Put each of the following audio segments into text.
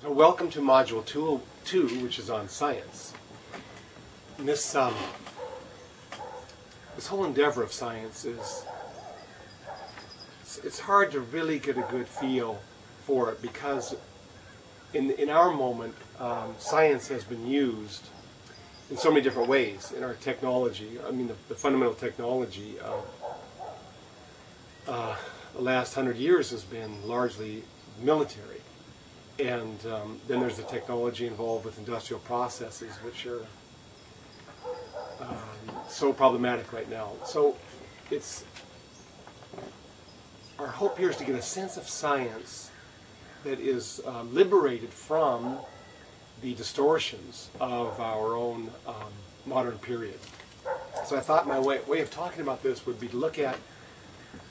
Welcome to Module 2, which is on science. And this whole endeavor of science it's hard to really get a good feel for it because in our moment, science has been used in so many different ways in our technology. I mean, the fundamental technology of the last 100 years has been largely military. And then there's the technology involved with industrial processes, which are so problematic right now. So our hope here is to get a sense of science that is liberated from the distortions of our own modern period. So I thought my way of talking about this would be to look at,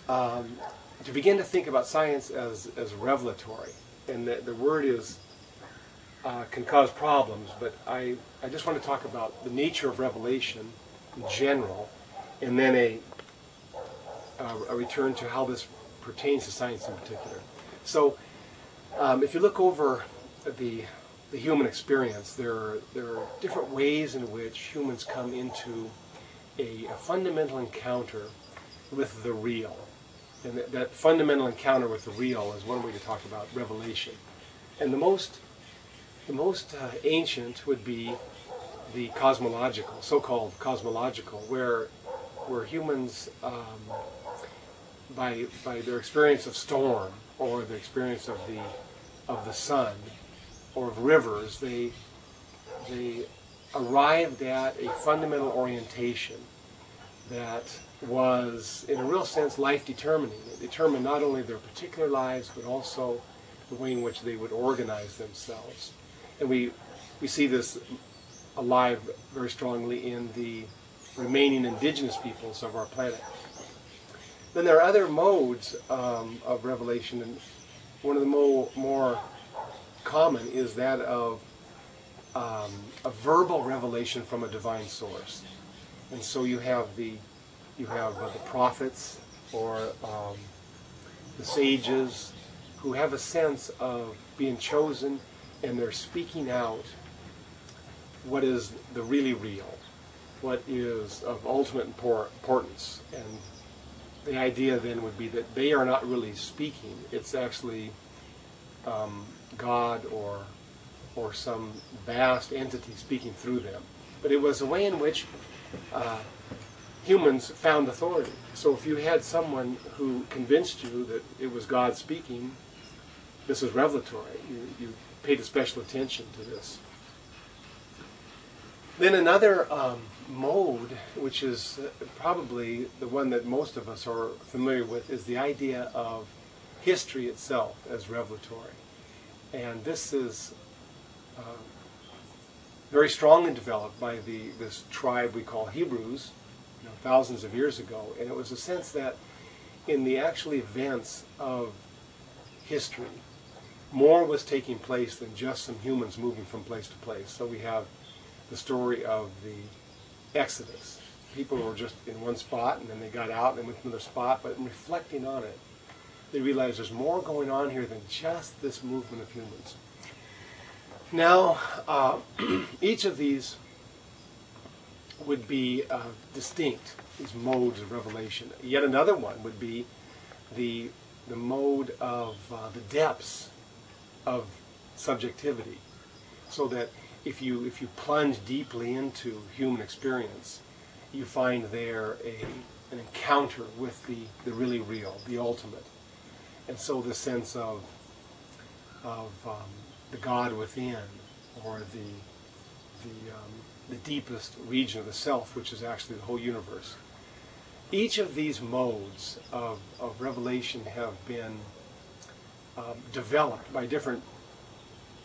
to begin to think about science as revelatory. And the word can cause problems, but I just want to talk about the nature of revelation in general, and then a return to how this pertains to science in particular. So if you look over the human experience, there are different ways in which humans come into a fundamental encounter with the real. And that fundamental encounter with the real is one way to talk about revelation. And the most ancient would be the cosmological, so-called cosmological, where humans, by their experience of storm or the experience of the sun or of rivers, they arrived at a fundamental orientation that was, in a real sense, life-determining. It determined not only their particular lives, but also the way in which they would organize themselves. And we see this alive very strongly in the remaining indigenous peoples of our planet. Then there are other modes of revelation, and one of the more common is that of a verbal revelation from a divine source. And so you have the prophets or the sages who have a sense of being chosen, and they're speaking out what is the really real, what is of ultimate importance. And the idea then would be that they are not really speaking. It's actually God or some vast entity speaking through them. But it was a way in which humans found authority. So if you had someone who convinced you that it was God speaking, this is revelatory. You paid special attention to this. Then another mode, which is probably the one that most of us are familiar with, is the idea of history itself as revelatory. And this is very strongly developed by this tribe we call Hebrews, thousands of years ago. And it was a sense that in the actual events of history, more was taking place than just some humans moving from place to place. So we have the story of the Exodus. People were just in one spot, and then they got out and went to another spot. But in reflecting on it, they realized there's more going on here than just this movement of humans. Now, each of these would be distinct, these modes of revelation. Yet another one would be the mode of the depths of subjectivity, so that if you plunge deeply into human experience, you find there an encounter with the really real, the ultimate. And so the sense of the God within, or the deepest region of the self, which is actually the whole universe. Each of these modes of revelation have been developed by different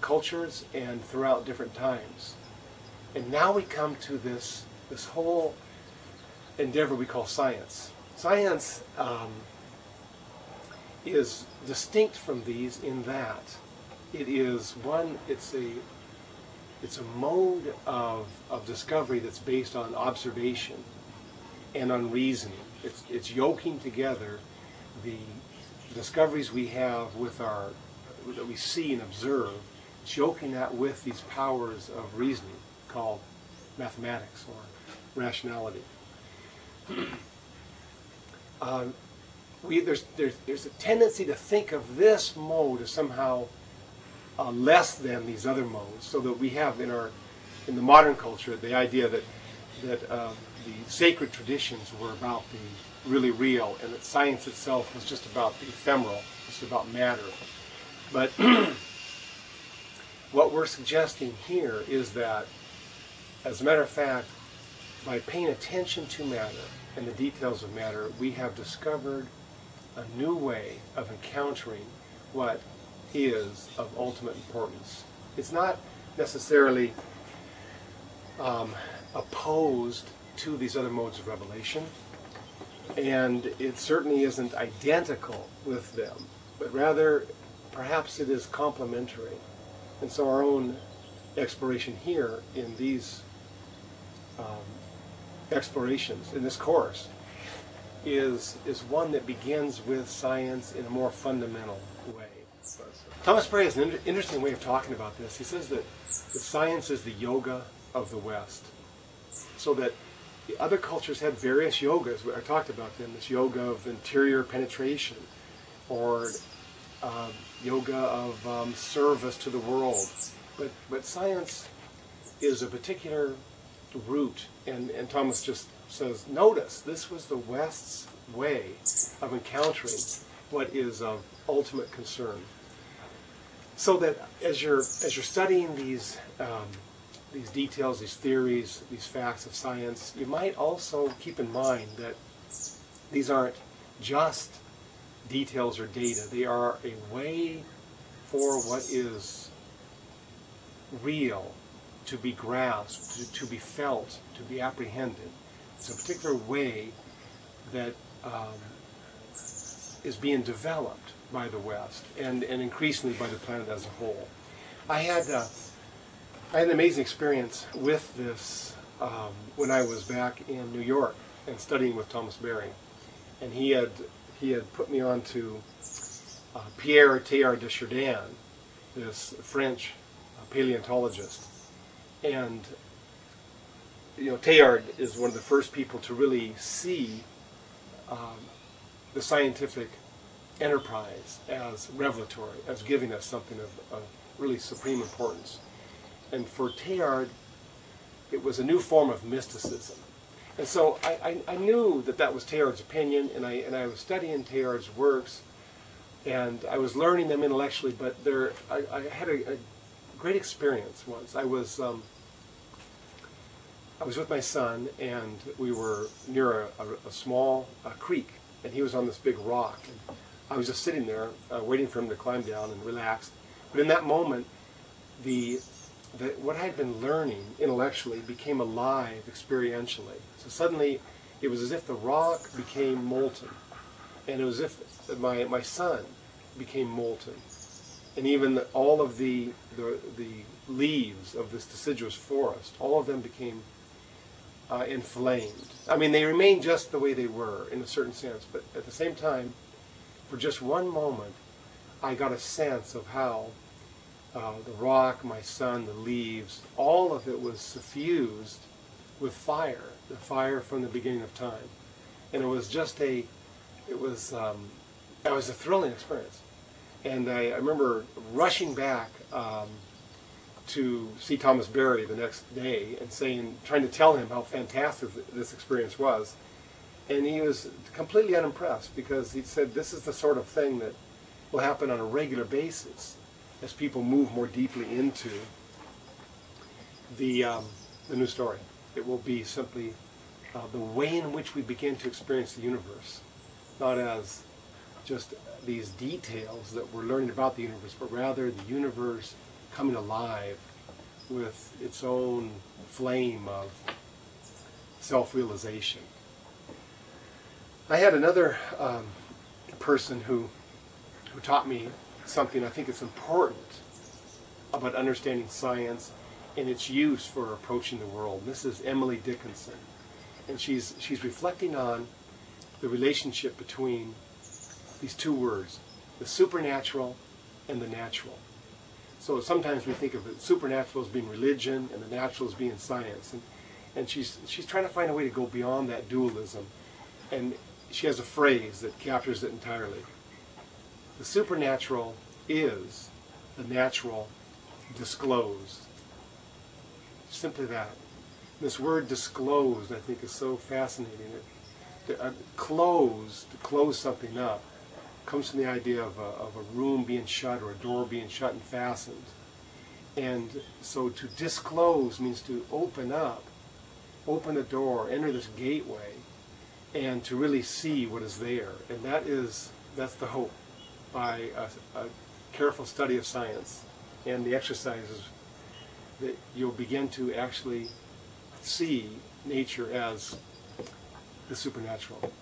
cultures and throughout different times. And now we come to this whole endeavor we call science. Science is distinct from these in that it is it's a mode of discovery that's based on observation and on reasoning. It's yoking together the discoveries we have with that we see and observe joking that with these powers of reasoning called mathematics or rationality. There's a tendency to think of this mode as somehow less than these other modes, so that we have in the modern culture the idea that the sacred traditions were about the really real, and that science itself was just about the ephemeral, just about matter. But what we're suggesting here is that, as a matter of fact, by paying attention to matter and the details of matter, we have discovered a new way of encountering what is of ultimate importance. It's not necessarily opposed to these other modes of revelation, and it certainly isn't identical with them, but rather perhaps it is complementary. And so our own exploration here in these explorations in this course is one that begins with science in a more fundamental way. Thomas Berry has an interesting way of talking about this. He says that science is the yoga of the West, so that the other cultures had various yogas. I talked about them, this yoga of interior penetration, or yoga of service to the world. But science is a particular route, and Thomas just says, notice, this was the West's way of encountering what is of ultimate concern. So that as you're studying these details, these theories, these facts of science, you might also keep in mind that these aren't just details or data. They are a way for what is real to be grasped, to be felt, to be apprehended. It's a particular way that is being developed by the West and increasingly by the planet as a whole. I had an amazing experience with this when I was back in New York and studying with Thomas Berry, and he had put me on to Pierre Teilhard de Chardin, this French paleontologist. And Teilhard is one of the first people to really see the scientific enterprise as revelatory, as giving us something of really supreme importance. And for Teilhard, it was a new form of mysticism. And so I knew that was Teilhard's opinion, and I was studying Teilhard's works, and I was learning them intellectually, but I had a great experience once. I was with my son, and we were near a small creek, and he was on this big rock. And I was just sitting there waiting for him to climb down and relax. But in that moment, what I had been learning intellectually became alive experientially. So suddenly, it was as if the rock became molten, and it was as if my son became molten, and even all of the leaves of this deciduous forest, all of them became inflamed. I mean, they remained just the way they were in a certain sense, but at the same time, for just one moment, I got a sense of how the rock, my son, the leaves, all of it was suffused with fire, the fire from the beginning of time. And it was a thrilling experience. And I remember rushing back to see Thomas Berry the next day and trying to tell him how fantastic this experience was. And he was completely unimpressed, because he said this is the sort of thing that will happen on a regular basis as people move more deeply into the new story. It will be simply the way in which we begin to experience the universe, not as just these details that we're learning about the universe, but rather the universe coming alive with its own flame of self-realization. I had another person who taught me something I think is important about understanding science and its use for approaching the world. This is Emily Dickinson, and she's reflecting on the relationship between these two words, the supernatural and the natural. So sometimes we think of the supernatural as being religion and the natural as being science. And she's trying to find a way to go beyond that dualism. And she has a phrase that captures it entirely. The supernatural is the natural disclosed. Simply that. This word disclosed, I think, is so fascinating. To close something up, comes from the idea of a room being shut or a door being shut and fastened. And so to disclose means to open up, open the door, enter this gateway, and to really see what is there. And that's the hope by a careful study of science and the exercises, that you'll begin to actually see nature as the supernatural.